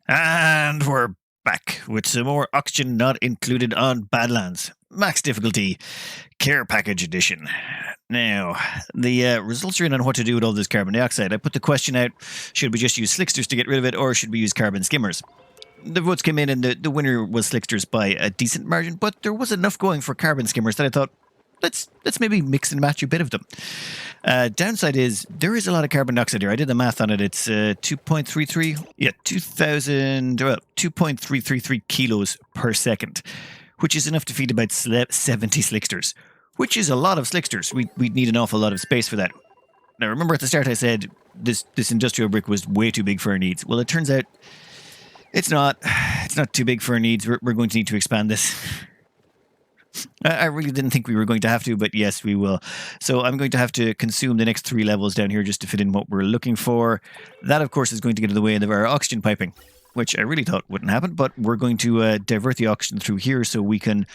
And we're back with some more oxygen not included on Badlands Max Difficulty Care Package Edition. Now, the results are in on what to do with all this carbon dioxide. I put the question out, should we just use Slicksters to get rid of it, or should we use carbon skimmers? The votes came in, and the winner was Slicksters by a decent margin, but there was enough going for carbon skimmers that I thought, let's maybe mix and match a bit of them. Downside is there is a lot of carbon dioxide here. I did the math on it. It's 2.33, 2.333 kilos per second, which is enough to feed about 70 Slicksters, which is a lot of Slicksters. We'd need an awful lot of space for that. Now, remember at the start I said this industrial brick was way too big for our needs. Well, it turns out it's not too big for our needs. We're going to need to expand this. I really didn't think we were going to have to, but yes, we will. So I'm going to have to consume the next 3 levels down here just to fit in what we're looking for. That, of course, is going to get in the way of our oxygen piping, which I really thought wouldn't happen, but we're going to divert the oxygen through here so we can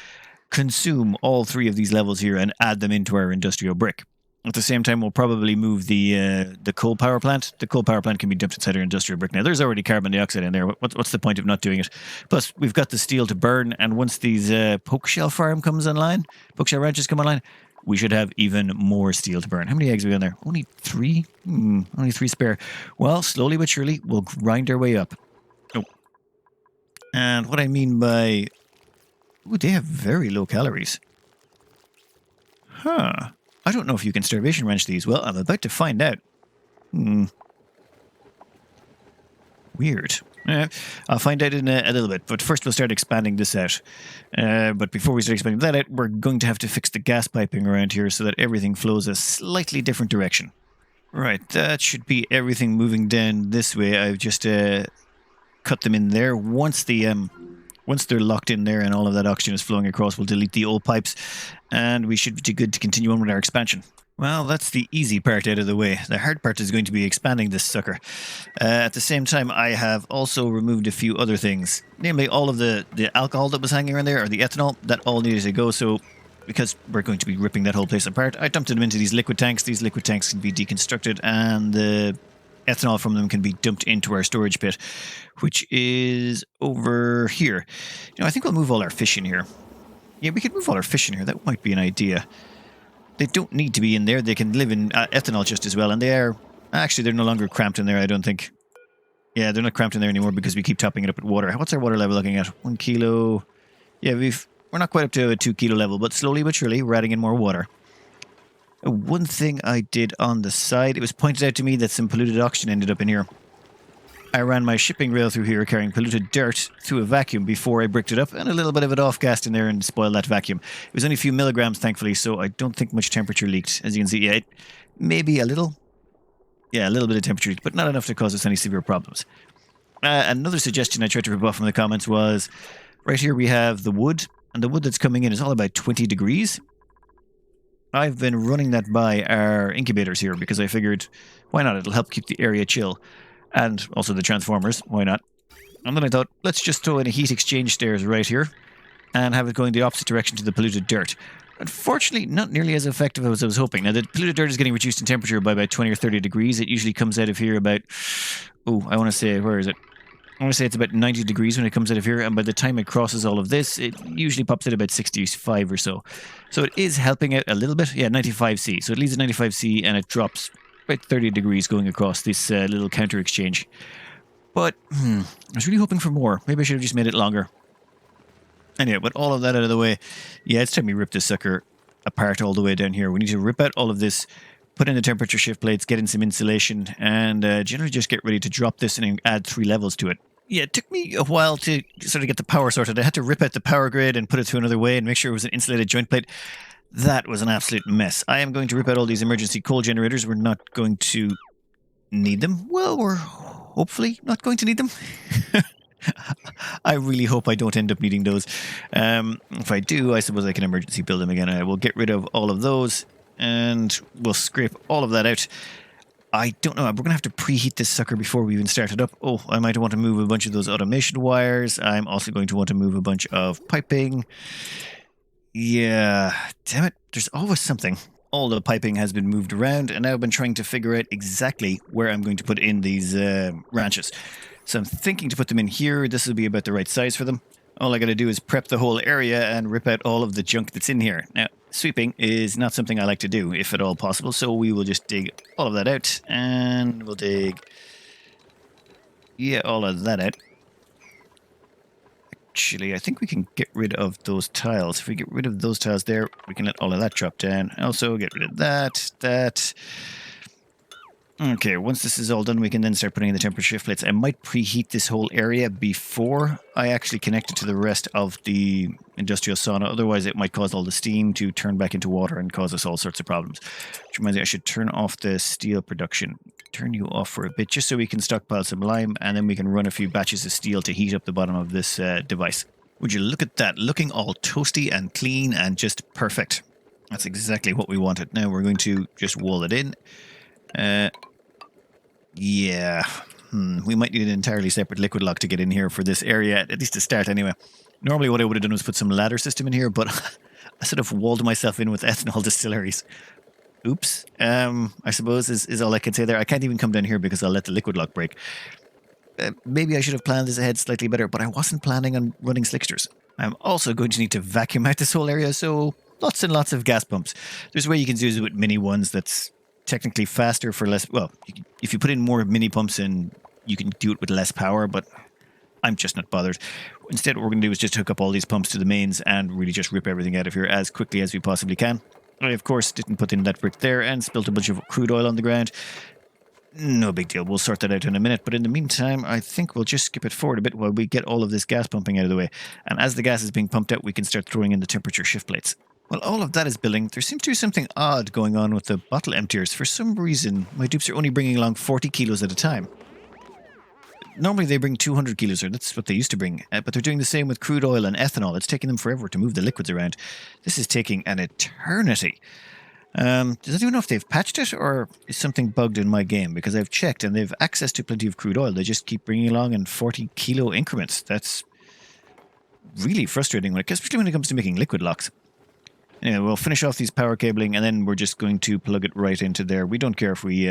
consume all 3 of these levels here and add them into our industrial brick. At the same time, we'll probably move the coal power plant. The coal power plant can be dumped inside our industrial brick. Now, there's already carbon dioxide in there. What's the point of not doing it? Plus, we've got the steel to burn, and once these poke shell ranches come online, we should have even more steel to burn. How many eggs are we on there? Only 3? Only 3 spare. Well, slowly but surely, we'll grind our way up. Oh. And what I mean by... Ooh, they have very low calories. Huh. I don't know if you can starvation ranch these. Well, I'm about to find out. Weird. I'll find out in a little bit, but first we'll start expanding this out. But before we start expanding that out, we're going to have to fix the gas piping around here so that everything flows a slightly different direction. Right, that should be everything moving down this way. I've just cut them in there. Once they're locked in there and all of that oxygen is flowing across, we'll delete the old pipes and we should be good to continue on with our expansion. Well, that's the easy part out of the way. The hard part is going to be expanding this sucker. At the same time, I have also removed a few other things. Namely, all of the alcohol that was hanging around there, or the ethanol, that all needed to go. So, because we're going to be ripping that whole place apart, I dumped them into these liquid tanks. These liquid tanks can be deconstructed and the ethanol from them can be dumped into our storage pit, which is over here. I think we'll move all our fish in here. Yeah, we could move all our fish in here. That might be an idea. They don't need to be in there. They can live in ethanol just as well. And they are... Actually, they're no longer cramped in there, I don't think. Yeah, they're not cramped in there anymore because we keep topping it up with water. What's our water level looking at? 1 kilo... Yeah, we're not quite up to a 2 kilo level, but slowly but surely we're adding in more water. One thing I did on the side, it was pointed out to me that some polluted oxygen ended up in here. I ran my shipping rail through here carrying polluted dirt through a vacuum before I bricked it up, and a little bit of it off-gassed in there and spoiled that vacuum. It was only a few milligrams, thankfully, so I don't think much temperature leaked. As you can see, yeah, maybe a little. Yeah, a little bit of temperature leaked, but not enough to cause us any severe problems. Another suggestion I tried to rip off from the comments was, right here we have the wood, and the wood that's coming in is all about 20 degrees. I've been running that by our incubators here because I figured, why not? It'll help keep the area chill. And also the transformers, why not? And then I thought, let's just throw in a heat exchange stairs right here and have it going the opposite direction to the polluted dirt. Unfortunately, not nearly as effective as I was hoping. Now, the polluted dirt is getting reduced in temperature by about 20 or 30 degrees. It usually comes out of here about, I want to say, where is it? I want to say it's about 90 degrees when it comes out of here, and by the time it crosses all of this, it usually pops at about 65 or so. So it is helping out a little bit. Yeah, 95C. So it leaves at 95C and it drops about 30 degrees going across this little counter exchange. But I was really hoping for more. Maybe I should have just made it longer. Anyway, with all of that out of the way, yeah, it's time we rip this sucker apart all the way down here. We need to rip out all of this, put in the temperature shift plates, get in some insulation, and generally just get ready to drop this and add 3 levels to it. Yeah, it took me a while to sort of get the power sorted. I had to rip out the power grid and put it through another way and make sure it was an insulated joint plate. That was an absolute mess. I am going to rip out all these emergency coal generators. We're not going to need them. Well, we're hopefully not going to need them. I really hope I don't end up needing those. If I do, I suppose I can emergency build them again. I will get rid of all of those and we'll scrape all of that out. I don't know. We're going to have to preheat this sucker before we even start it up. Oh, I might want to move a bunch of those automation wires. I'm also going to want to move a bunch of piping. Yeah, damn it. There's always something. All the piping has been moved around, and now I've been trying to figure out exactly where I'm going to put in these ranches. So I'm thinking to put them in here. This will be about the right size for them. All I got to do is prep the whole area and rip out all of the junk that's in here. Now, sweeping is not something I like to do, if at all possible, so we will just dig all of that out, and we'll dig, yeah, all of that out. Actually, I think we can get rid of those tiles. If we get rid of those tiles there, we can let all of that drop down. Also, get rid of that. Okay, once this is all done, we can then start putting in the temperature shift plates. I might preheat this whole area before I actually connect it to the rest of the industrial sauna. Otherwise, it might cause all the steam to turn back into water and cause us all sorts of problems. Which reminds me, I should turn off the steel production. Turn you off for a bit, just so we can stockpile some lime, and then we can run a few batches of steel to heat up the bottom of this device. Would you look at that? Looking all toasty and clean and just perfect. That's exactly what we wanted. Now we're going to just wall it in. Yeah, we might need an entirely separate liquid lock to get in here for this area, at least to start anyway. Normally what I would have done was put some ladder system in here, but I sort of walled myself in with ethanol distilleries. Oops, I suppose is all I can say there. I can't even come down here because I'll let the liquid lock break. Maybe I should have planned this ahead slightly better, but I wasn't planning on running Slicksters. I'm also going to need to vacuum out this whole area, so lots and lots of gas pumps. There's a way you can do this with mini ones that's technically faster for less. Well, if you put in more mini pumps in, you can do it with less power, but I'm just not bothered. Instead, what we're going to do is just hook up all these pumps to the mains and really just rip everything out of here as quickly as we possibly can. I, of course, didn't put in that brick there and spilt a bunch of crude oil on the ground. No big deal. We'll sort that out in a minute. But in the meantime, I think we'll just skip it forward a bit while we get all of this gas pumping out of the way. And as the gas is being pumped out, we can start throwing in the temperature shift plates. While all of that is building, there seems to be something odd going on with the bottle emptiers. For some reason, my dupes are only bringing along 40 kilos at a time. Normally they bring 200 kilos, or that's what they used to bring, but they're doing the same with crude oil and ethanol. It's taking them forever to move the liquids around. This is taking an eternity. Does anyone know if they've patched it, or is something bugged in my game? Because I've checked and they've access to plenty of crude oil. They just keep bringing along in 40 kilo increments. That's really frustrating, especially when it comes to making liquid locks. Anyway, we'll finish off these power cabling, and then we're just going to plug it right into there. We don't care if we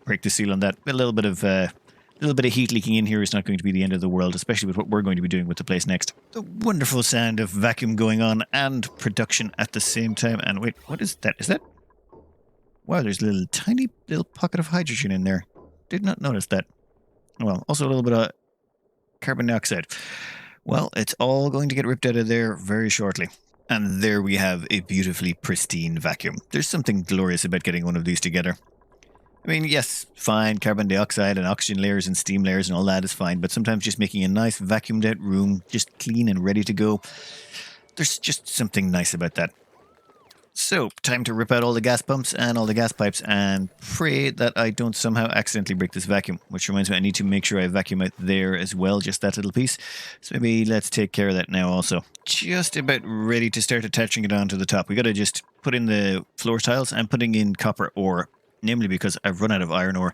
break the seal on that. A little bit of heat leaking in here is not going to be the end of the world, especially with what we're going to be doing with the place next. The wonderful sound of vacuum going on and production at the same time. And wait, what is that? Is that... Wow, there's a tiny little pocket of hydrogen in there. Did not notice that. Well, also a little bit of carbon dioxide. Well, it's all going to get ripped out of there very shortly. And there we have a beautifully pristine vacuum. There's something glorious about getting one of these together. I mean, yes, fine, carbon dioxide and oxygen layers and steam layers and all that is fine, but sometimes just making a nice vacuumed out room, just clean and ready to go, there's just something nice about that. So, time to rip out all the gas pumps and all the gas pipes and pray that I don't somehow accidentally break this vacuum, which reminds me I need to make sure I vacuum out there as well, just that little piece. So maybe let's take care of that now also. Just about ready to start attaching it onto the top. We got to just put in the floor tiles. I'm putting in copper ore, namely because I've run out of iron ore.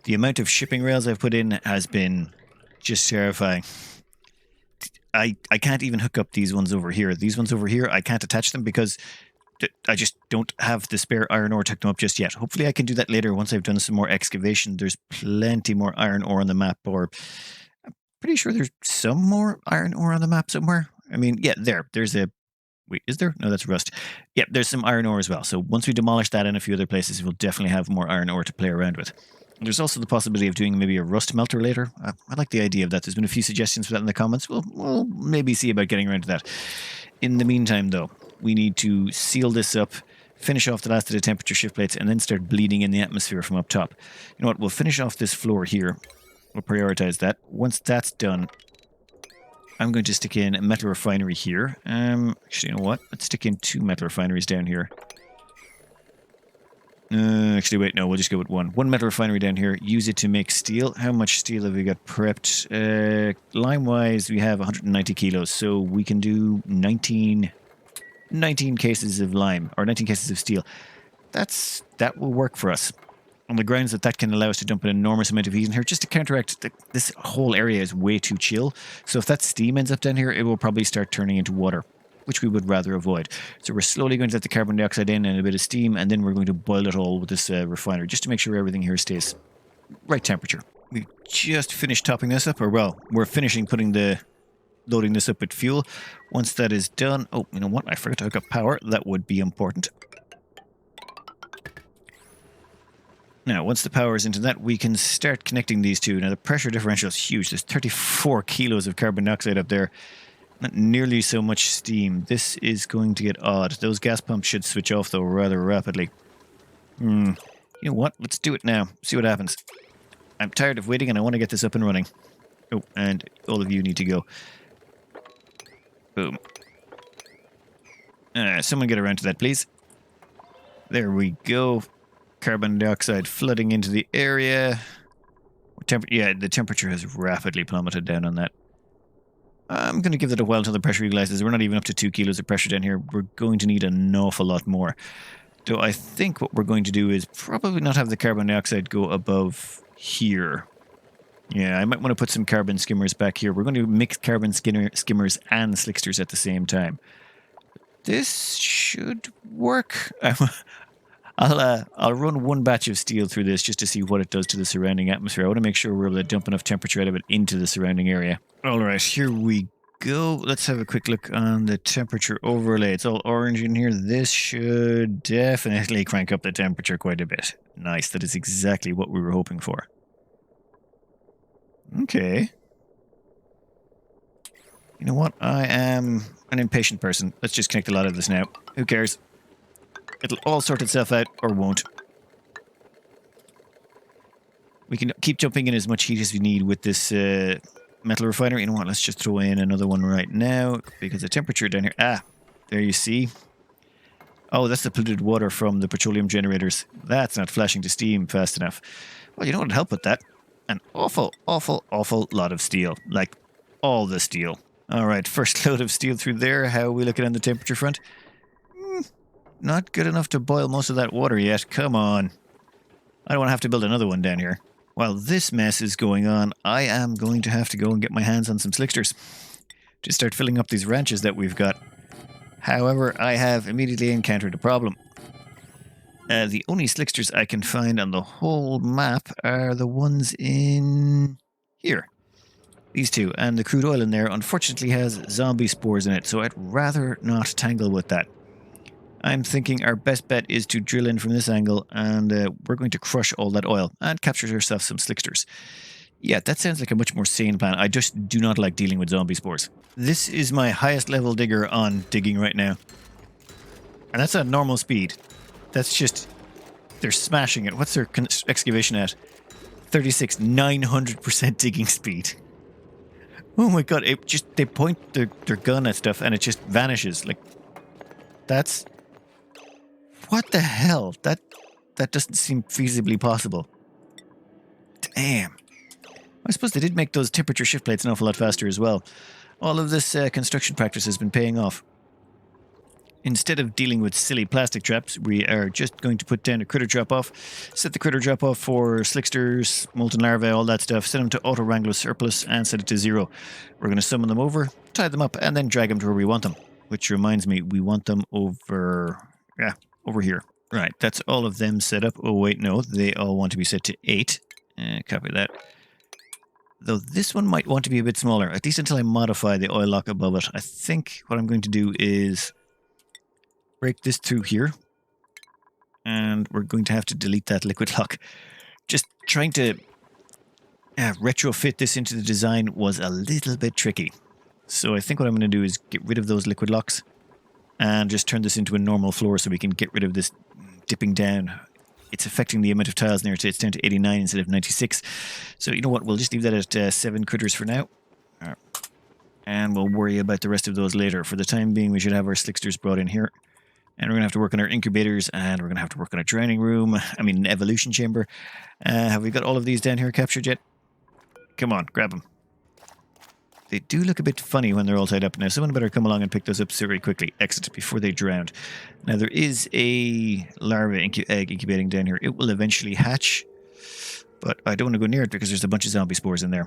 The amount of shipping rails I've put in has been just terrifying. I can't even hook up these ones over here. These ones over here, I can't attach them because I just don't have the spare iron ore to hook them up just yet. Hopefully I can do that later once I've done some more excavation. There's plenty more iron ore on the map, or I'm pretty sure there's some more iron ore on the map somewhere. I mean, yeah, there's a... Wait, is there? No, that's rust. Yeah, there's some iron ore as well. So once we demolish that in a few other places, we'll definitely have more iron ore to play around with. There's also the possibility of doing maybe a rust melter later. I like the idea of that. There's been a few suggestions for that in the comments. We'll maybe see about getting around to that. In the meantime, though, we need to seal this up, finish off the last of the temperature shift plates, and then start bleeding in the atmosphere from up top. You know what? We'll finish off this floor here. We'll prioritize that. Once that's done, I'm going to stick in a metal refinery here. Actually, you know what? Let's stick in 2 metal refineries down here. Actually, wait, no, we'll just go with one. One metal refinery down here. Use it to make steel. How much steel have we got prepped? Lime-wise, we have 190 kilos, so we can do 19 cases of lime, or 19 cases of steel. That will work for us. On the grounds that can allow us to dump an enormous amount of heat in here, just to counteract this whole area is way too chill. So if that steam ends up down here, it will probably start turning into water, which we would rather avoid. So we're slowly going to let the carbon dioxide in and a bit of steam, and then we're going to boil it all with this refiner, just to make sure everything here stays right temperature. We've just finished topping this up, or well, we're finishing loading this up with fuel. Once that is done, oh, you know what? I forgot to hook up power. That would be important. Now, once the power is into that, we can start connecting these two. Now, the pressure differential is huge. There's 34 kilos of carbon dioxide up there. Not nearly so much steam. This is going to get odd. Those gas pumps should switch off, though, rather rapidly. You know what? Let's do it now. See what happens. I'm tired of waiting, and I want to get this up and running. Oh, and all of you need to go. Boom. Someone get around to that, please. There we go. Carbon dioxide flooding into the area. Yeah, the temperature has rapidly plummeted down on that. I'm going to give that a while until the pressure equalizes. We're not even up to 2 kilos of pressure down here. We're going to need an awful lot more. So I think what we're going to do is probably not have the carbon dioxide go above here. Yeah, I might want to put some carbon skimmers back here. We're going to mix carbon skimmers and slicksters at the same time. This should work. I'll run one batch of steel through this just to see what it does to the surrounding atmosphere. I want to make sure we're able to dump enough temperature out of it into the surrounding area. All right, here we go. Let's have a quick look on the temperature overlay. It's all orange in here. This should definitely crank up the temperature quite a bit. Nice. That is exactly what we were hoping for. Okay. You know what? I am an impatient person. Let's just connect a lot of this now. Who cares? It'll all sort itself out, or won't. We can keep jumping in as much heat as we need with this metal refiner. You know what? Let's just throw in another one right now, because the temperature down here... Ah, there you see. Oh, that's the polluted water from the petroleum generators. That's not flashing to steam fast enough. Well, you know what would help with that? An awful, awful, awful lot of steel. Like, all the steel. All right, first load of steel through there. How are we looking on the temperature front? Not good enough to boil most of that water yet. Come on. I don't want to have to build another one down here. While this mess is going on, I am going to have to go and get my hands on some slicksters to start filling up these ranches that we've got. However, I have immediately encountered a problem. The only slicksters I can find on the whole map are the ones in here. These two. And the crude oil in there, unfortunately, has zombie spores in it, so I'd rather not tangle with that. I'm thinking our best bet is to drill in from this angle, and we're going to crush all that oil and capture ourselves some slicksters. Yeah, that sounds like a much more sane plan. I just do not like dealing with zombie spores. This is my highest level digger on digging right now. And that's at normal speed. That's just... They're smashing it. What's their excavation at? 36, 900% digging speed. Oh my god, it just... They point their gun at stuff and it just vanishes. Like, that's... What the hell? That doesn't seem feasibly possible. Damn. I suppose they did make those temperature shift plates an awful lot faster as well. All of this construction practice has been paying off. Instead of dealing with silly plastic traps, we are just going to put down a critter drop-off, set the critter drop-off for slicksters, molten larvae, all that stuff, set them to auto-wrangle surplus, and set it to 0. We're going to summon them over, tie them up, and then drag them to where we want them. Which reminds me, we want them over... Yeah, over here. Right, that's all of them set up. Oh, wait, no, they all want to be set to 8. Copy that. Though this one might want to be a bit smaller, at least until I modify the oil lock above it. I think what I'm going to do is break this through here. And we're going to have to delete that liquid lock. Just trying to retrofit this into the design was a little bit tricky. So I think what I'm going to do is get rid of those liquid locks and just turn this into a normal floor so we can get rid of this dipping down. It's affecting the amount of tiles in there. It's down to 89 instead of 96. So you know what? We'll just leave that at 7 critters for now. And we'll worry about the rest of those later. For the time being, we should have our slicksters brought in here. And we're going to have to work on our incubators. And we're going to have to work on a drowning room. I mean, an evolution chamber. Have we got all of these down here captured yet? Come on, grab them. They do look a bit funny when they're all tied up. Now, someone better come along and pick those up very quickly. Exit before they drowned. Now, there is a larva egg incubating down here. It will eventually hatch, but I don't want to go near it because there's a bunch of zombie spores in there.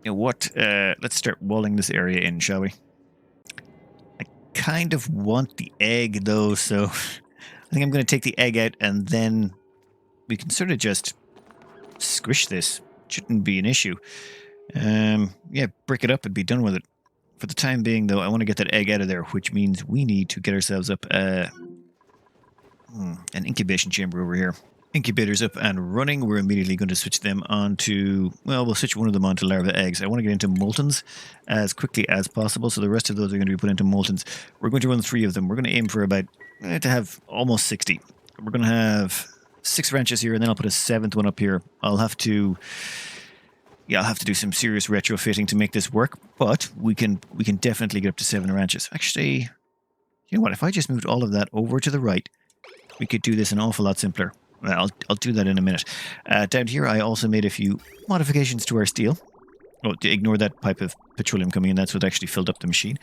You know what? Let's start walling this area in, shall we? I kind of want the egg, though, so I think I'm going to take the egg out, and then we can sort of just squish this. shouldn't be an issue. Yeah, brick it up and be done with it. For the time being, though, I want to get that egg out of there, which means we need to get ourselves up an incubation chamber over here. Incubators up and running. We're immediately going to switch them on to, well, we'll switch one of them on to larva eggs. I want to get into moltons as quickly as possible, so the rest of those are going to be put into moltons. We're going to run 3 of them. We're going to aim for about, to have almost 60. We're going to have 6 ranches here, and then I'll put a 7th one up here. I'll have to do some serious retrofitting to make this work, but we can definitely get up to 7 ranches. Actually, you know what? If I just moved all of that over to the right, we could do this an awful lot simpler. Well, I'll do that in a minute. Down here, I also made a few modifications to our steel. Oh, ignore that pipe of petroleum coming in. That's what actually filled up the machine.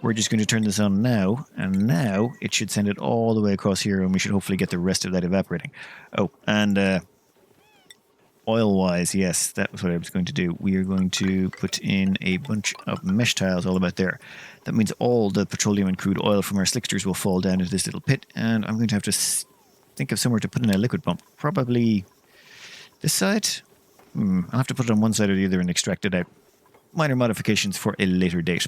We're just going to turn this on now, and now it should send it all the way across here, and we should hopefully get the rest of that evaporating. Oh, and oil-wise, yes, that was what I was going to do. We are going to put in a bunch of mesh tiles all about there. That means all the petroleum and crude oil from our slicksters will fall down into this little pit, and I'm going to have to think of somewhere to put in a liquid pump. Probably this side? I'll have to put it on one side or the other and extract it out. Minor modifications for a later date.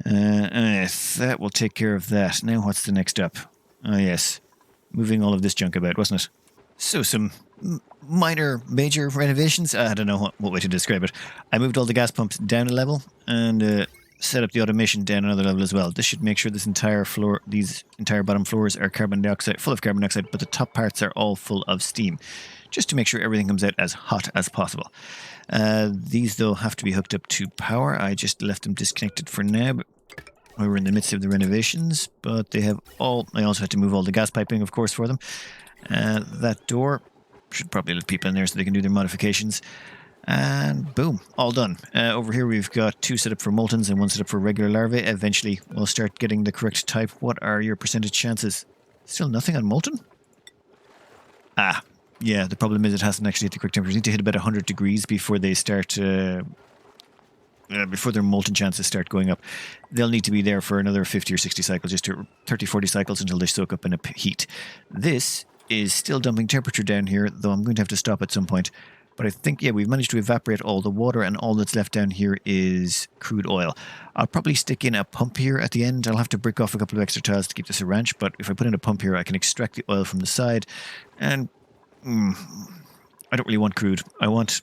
That will take care of that. Now what's the next up? Oh yes, moving all of this junk about, wasn't it? So some major renovations. I don't know what way to describe it. I moved all the gas pumps down a level and set up the automation down another level as well. This should make sure this entire floor, these entire bottom floors are full of carbon dioxide, but the top parts are all full of steam, just to make sure everything comes out as hot as possible. These, though, have to be hooked up to power. I just left them disconnected for now, but we were in the midst of the renovations, but they have all... I also had to move all the gas piping, of course, for them. That door should probably let people in there so they can do their modifications. And boom, all done. Over here we've got 2 set up for moltons and 1 set up for regular larvae. Eventually we'll start getting the correct type. What are your percentage chances? Still nothing on molten? Ah, yeah, the problem is it hasn't actually hit the correct temperature. You need to hit about 100 degrees before they start... before their molten chances start going up. They'll need to be there for another 50 or 60 cycles, just 30, 40 cycles until they soak up in heat. This is still dumping temperature down here, though I'm going to have to stop at some point. But I think, yeah, we've managed to evaporate all the water, and all that's left down here is crude oil. I'll probably stick in a pump here at the end. I'll have to break off a couple of extra tiles to keep this a ranch, but if I put in a pump here, I can extract the oil from the side. And I don't really want crude. I want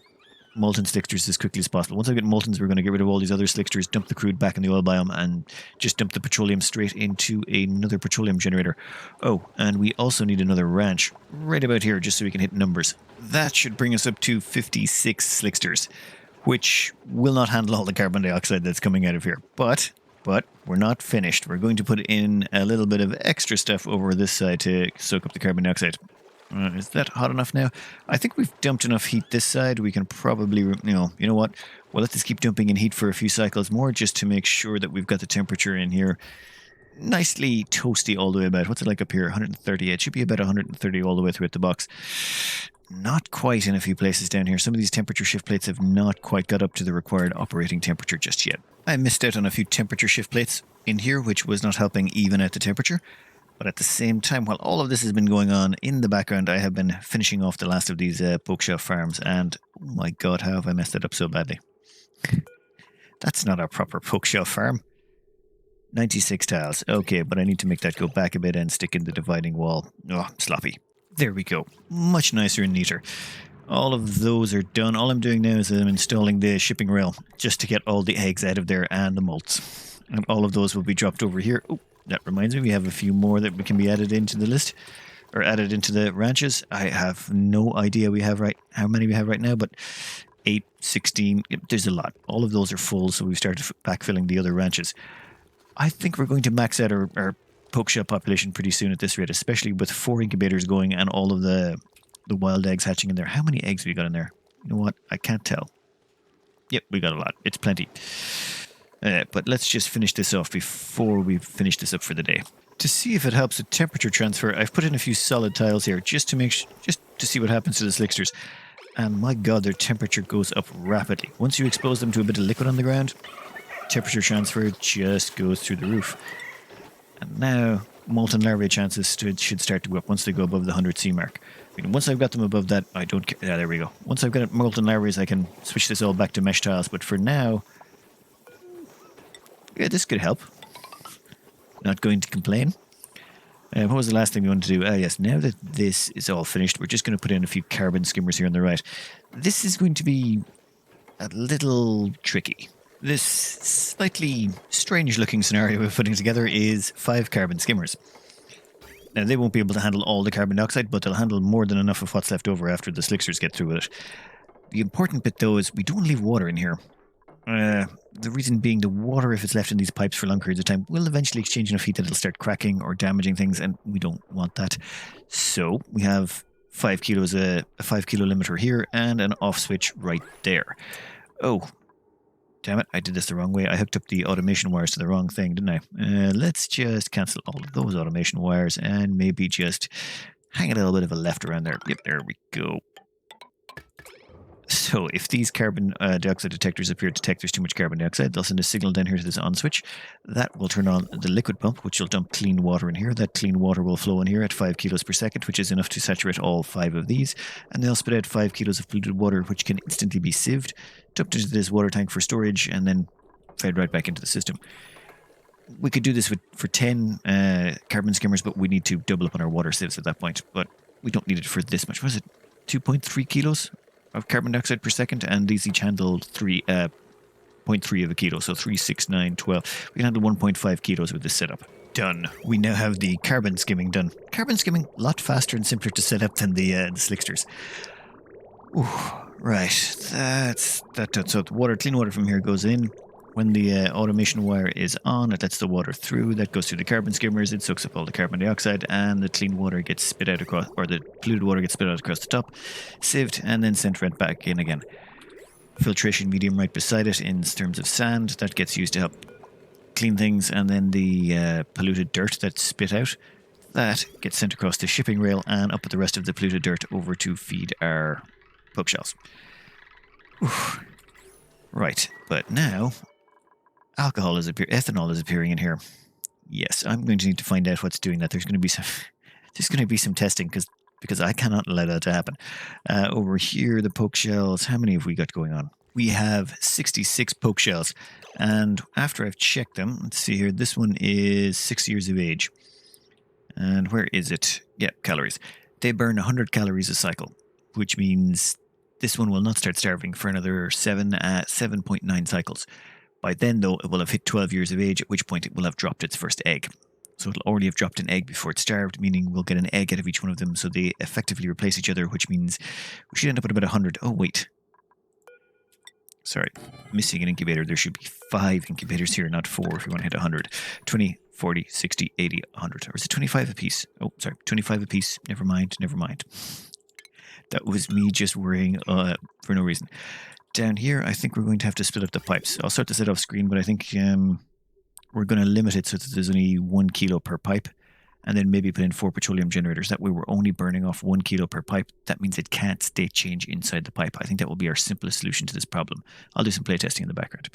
molten slicksters as quickly as possible. Once I get moltons, we're going to get rid of all these other slicksters, dump the crude back in the oil biome, and just dump the petroleum straight into another petroleum generator. Oh, and we also need another ranch right about here, just so we can hit numbers. That should bring us up to 56 slicksters, which will not handle all the carbon dioxide that's coming out of here. But we're not finished. We're going to put in a little bit of extra stuff over this side to soak up the carbon dioxide. Is that hot enough now? I think we've dumped enough heat this side. We can probably, you know what? We'll let this keep dumping in heat for a few cycles more, just to make sure that we've got the temperature in here nicely toasty all the way about. What's it like up here? 130. It should be about 130 all the way through at the box. Not quite in a few places down here. Some of these temperature shift plates have not quite got up to the required operating temperature just yet. I missed out on a few temperature shift plates in here, which was not helping even out the temperature. But at the same time, while all of this has been going on in the background, I have been finishing off the last of these pokeshelf farms, and oh my god, how have I messed it up so badly? That's not a proper pokeshelf farm. 96 tiles. Okay, but I need to make that go back a bit and stick in the dividing wall. Oh, sloppy. There we go. Much nicer and neater. All of those are done. All I'm doing now is I'm installing the shipping rail just to get all the eggs out of there and the molts. And all of those will be dropped over here. Oh, that reminds me, we have a few more that can be added into the list, or added into the ranches. I have no idea how many we have right now, but 8, 16, there's a lot. All of those are full, so we've started backfilling the other ranches. I think we're going to max out our pokeshell population pretty soon at this rate, especially with 4 incubators going and all of the wild eggs hatching in there. How many eggs have we got in there? You know what? I can't tell. Yep, we got a lot. It's plenty. But let's just finish this off before we finish this up for the day. To see if it helps with temperature transfer, I've put in a few solid tiles here just to see what happens to the slicksters. And my god, their temperature goes up rapidly. Once you expose them to a bit of liquid on the ground, temperature transfer just goes through the roof. And now molten larvae chances should start to go up once they go above the 100 C mark. Once I've got them above that, I don't care. Yeah, there we go. Once I've got molten larvae, I can switch this all back to mesh tiles. But for now, yeah, this could help. Not going to complain. What was the last thing we wanted to do? Yes, now that this is all finished, we're just going to put in a few carbon skimmers here on the right. This is going to be a little tricky. This slightly strange-looking scenario we're putting together is 5 carbon skimmers. Now, they won't be able to handle all the carbon dioxide, but they'll handle more than enough of what's left over after the Slicksters get through with it. The important bit, though, is we don't leave water in here. The reason being the water, if it's left in these pipes for long periods of time, will eventually exchange enough heat that it'll start cracking or damaging things, and we don't want that. So we have 5 kilos, a 5 kilo limiter here, and an off switch right there. Oh, damn it, I did this the wrong way. I hooked up the automation wires to the wrong thing, didn't I? Let's just cancel all of those automation wires and maybe just hang a little bit of a left around there. Yep, there we go. So if these carbon dioxide detectors appear to detect there's too much carbon dioxide, they'll send a signal down here to this on switch. That will turn on the liquid pump, which will dump clean water in here. That clean water will flow in here at 5 kilos per second, which is enough to saturate all 5 of these. And they'll spit out 5 kilos of polluted water, which can instantly be sieved, dumped into this water tank for storage, and then fed right back into the system. We could do this for 10 carbon skimmers, but we need to double up on our water sieves at that point. But we don't need it for this much. Was it 2.3 kilos? Of carbon dioxide per second, and these each handle 0.3 of a kilo, so 3, 6, 9, 12. We can handle 1.5 kilos with this setup. Done. We now have the carbon skimming done. Carbon skimming, a lot faster and simpler to set up than the Slicksters. Ooh, right, that's that done. So the water, clean water from here goes in. When the automation wire is on, it lets the water through. That goes through the carbon skimmers. It soaks up all the carbon dioxide, and the clean water gets spit out across, or the polluted water gets spit out across the top, sieved, and then sent right back in again. Filtration medium right beside it in terms of sand. That gets used to help clean things, and then the polluted dirt that's spit out, that gets sent across the shipping rail and up with the rest of the polluted dirt over to feed our poke shells. Oof. Right, but now ethanol is appearing in here. Yes, I'm going to need to find out what's doing that. There's going to be some testing because I cannot allow that to happen. Over here, the poke shells. How many have we got going on? We have 66 poke shells, and after I've checked them, let's see here. This one is 6 years of age, and where is it? Yeah, calories. They burn 100 calories a cycle, which means this one will not start starving for another 7.9 cycles. By then, though, it will have hit 12 years of age, at which point it will have dropped its first egg. So it'll already have dropped an egg before it starved, meaning we'll get an egg out of each one of them, so they effectively replace each other, which means we should end up at about 100. Oh, wait. Sorry, missing an incubator. There should be 5 incubators here, not 4 if we want to hit 100. 20, 40, 60, 80, 100. Or is it 25 apiece? Oh, sorry, 25 apiece. Never mind. That was me just worrying for no reason. Down here, I think we're going to have to split up the pipes. I'll start this off screen, but I think we're going to limit it so that there's only 1 kilo per pipe, and then maybe put in 4 petroleum generators. That way we're only burning off 1 kilo per pipe. That means it can't state change inside the pipe. I think that will be our simplest solution to this problem. I'll do some playtesting in the background.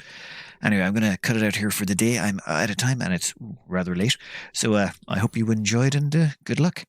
Anyway, I'm going to cut it out here for the day. I'm out of time, and it's rather late. So I hope you enjoyed, and good luck.